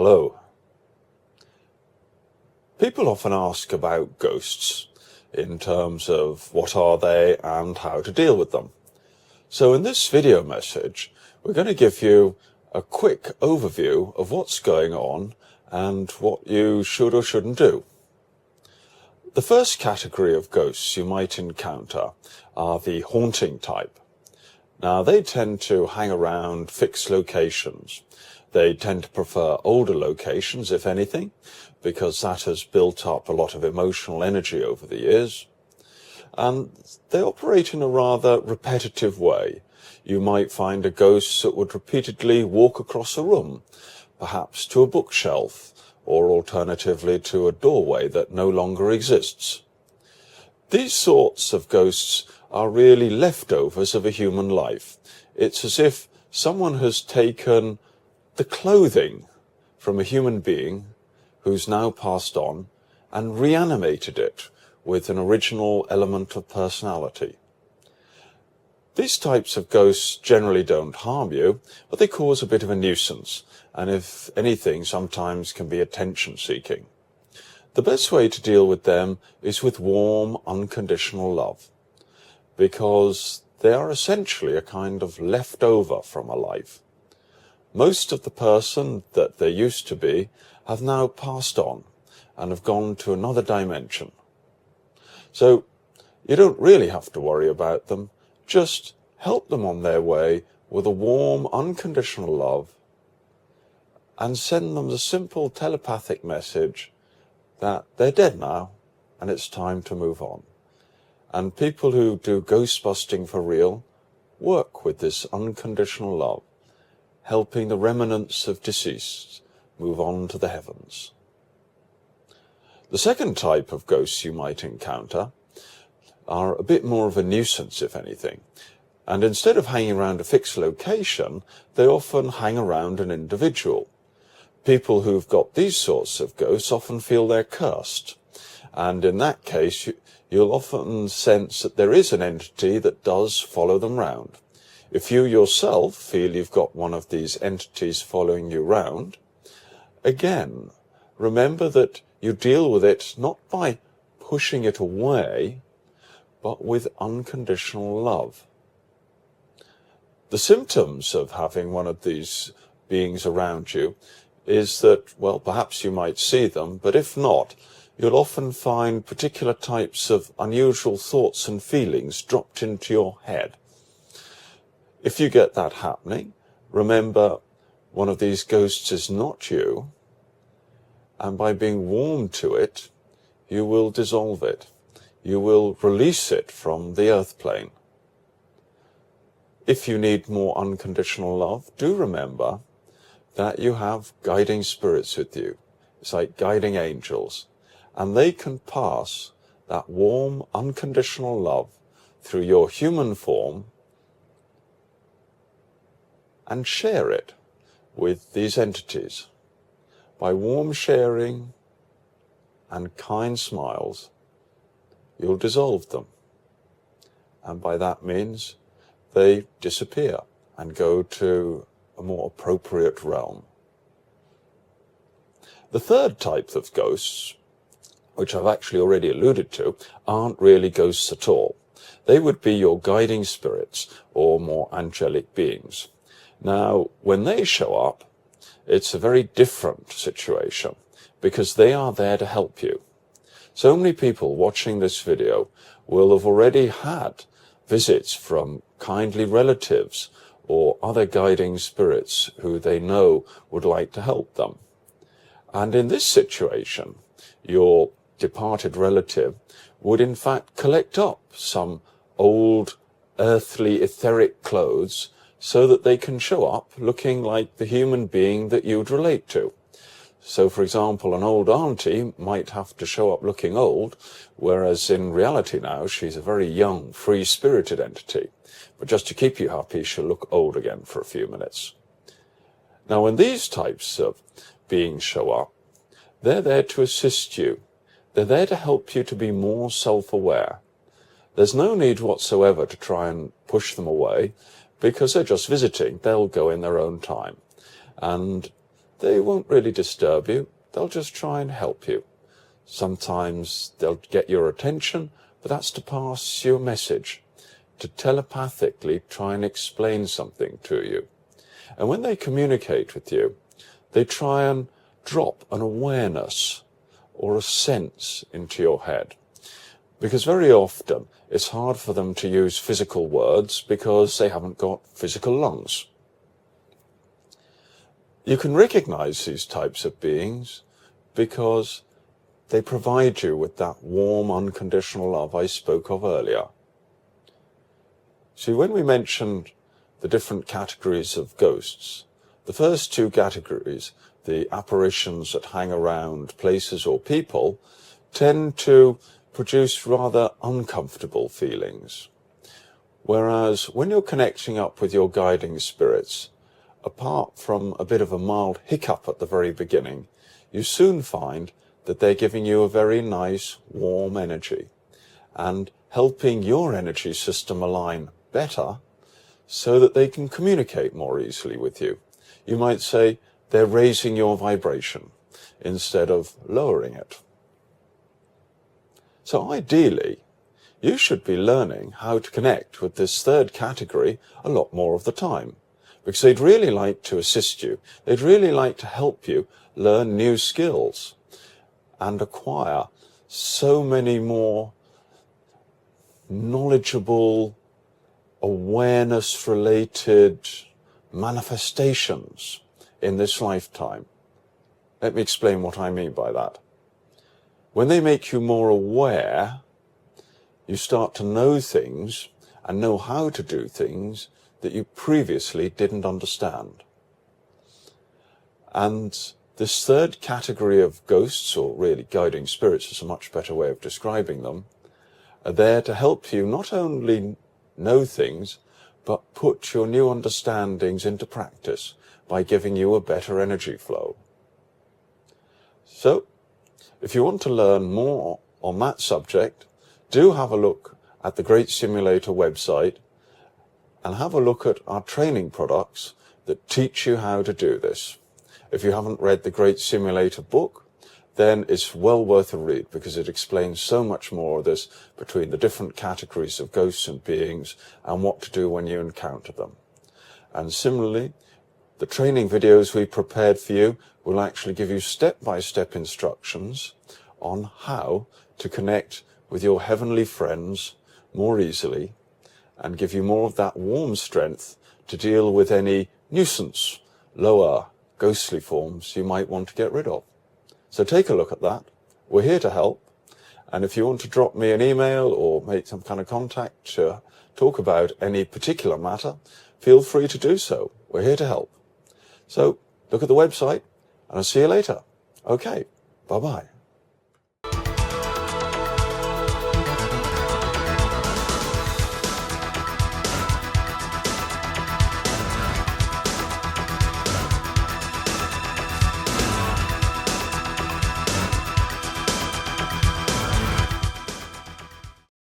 Hello. People often ask about ghosts in terms of what are they and how to deal with them. So in this video message, we're going to give you a quick overview of what's going on and what you should or shouldn't do. The first category of ghosts you might encounter are the haunting type. Now, they tend to hang around fixed locations. They tend to prefer older locations, if anything, because that has built up a lot of emotional energy over the years. And they operate in a rather repetitive way. You might find a ghost that would repeatedly walk across a room, perhaps to a bookshelf, or alternatively to a doorway that no longer exists. These sorts of ghosts are really leftovers of a human life. It's as if someone has taken the clothing from a human being who's now passed on and reanimated it with an original element of personality. These types of ghosts generally don't harm you, but they cause a bit of a nuisance, and if anything, sometimes can be attention-seeking. The best way to deal with them is with warm, unconditional love, because they are essentially a kind of leftover from a life. Most of the person that they used to be have now passed on and have gone to another dimension. So you don't really have to worry about them. Just help them on their way with a warm, unconditional love and send them the simple telepathic message that they're dead now and it's time to move on. And people who do ghost busting for real work with this unconditional love, helping the remnants of deceased move on to the heavens. The second type of ghosts you might encounter are a bit more of a nuisance, if anything. And instead of hanging around a fixed location, they often hang around an individual. People who've got these sorts of ghosts often feel they're cursed. And in that case, you'll often sense that there is an entity that does follow them round. If you yourself feel you've got one of these entities following you round, again, remember that you deal with it not by pushing it away, but with unconditional love. The symptoms of having one of these beings around you is that, well, perhaps you might see them, but if not, you'll often find particular types of unusual thoughts and feelings dropped into your head. If you get that happening, remember one of these ghosts is not you, and by being warm to it, you will dissolve it. You will release it from the earth plane. If you need more unconditional love, do remember that you have guiding spirits with you. It's like guiding angels, and they can pass that warm, unconditional love through your human form and share it with these entities. By warm sharing and kind smiles, you'll dissolve them. And by that means, they disappear and go to a more appropriate realm. The third type of ghosts, which I've actually already alluded to, aren't really ghosts at all. They would be your guiding spirits or more angelic beings. Now, when they show up, it's a very different situation because they are there to help you. So many people watching this video will have already had visits from kindly relatives or other guiding spirits who they know would like to help them. And in this situation, your departed relative would in fact collect up some old earthly etheric clothes so that they can show up looking like the human being that you'd relate to. So, for example, an old auntie might have to show up looking old, whereas in reality now she's a very young, free-spirited entity. But just to keep you happy, she'll look old again for a few minutes. Now, when these types of beings show up, they're there to assist you. They're there to help you to be more self-aware. There's no need whatsoever to try and push them away, because they're just visiting. They'll go in their own time. And they won't really disturb you. They'll just try and help you. Sometimes they'll get your attention, but that's to pass you a message, to telepathically try and explain something to you. And when they communicate with you, they try and drop an awareness or a sense into your head. Because very often it's hard for them to use physical words because they haven't got physical lungs. You can recognize these types of beings because they provide you with that warm, unconditional love I spoke of earlier. See, when we mentioned the different categories of ghosts, the first two categories, the apparitions that hang around places or people, tend to produce rather uncomfortable feelings. Whereas when you're connecting up with your guiding spirits, apart from a bit of a mild hiccup at the very beginning, you soon find that they're giving you a very nice, warm energy and helping your energy system align better so that they can communicate more easily with you. You might say they're raising your vibration instead of lowering it. So ideally, you should be learning how to connect with this third category a lot more of the time, because they'd really like to assist you. They'd really like to help you learn new skills and acquire so many more knowledgeable, awareness-related manifestations in this lifetime. Let me explain what I mean by that. When they make you more aware, you start to know things and know how to do things that you previously didn't understand. And this third category of ghosts, or really guiding spirits is a much better way of describing them, are there to help you not only know things, but put your new understandings into practice by giving you a better energy flow. So, if you want to learn more on that subject, do have a look at the Great Simulator website and have a look at our training products that teach you how to do this. If you haven't read the Great Simulator book, then it's well worth a read because it explains so much more of this between the different categories of ghosts and beings and what to do when you encounter them. And similarly, the training videos we prepared for you will actually give you step-by-step instructions on how to connect with your heavenly friends more easily and give you more of that warm strength to deal with any nuisance, lower, ghostly forms you might want to get rid of. So take a look at that. We're here to help. And if you want to drop me an email or make some kind of contact to talk about any particular matter, feel free to do so. We're here to help. So look at the website and I'll see you later. Okay, bye-bye.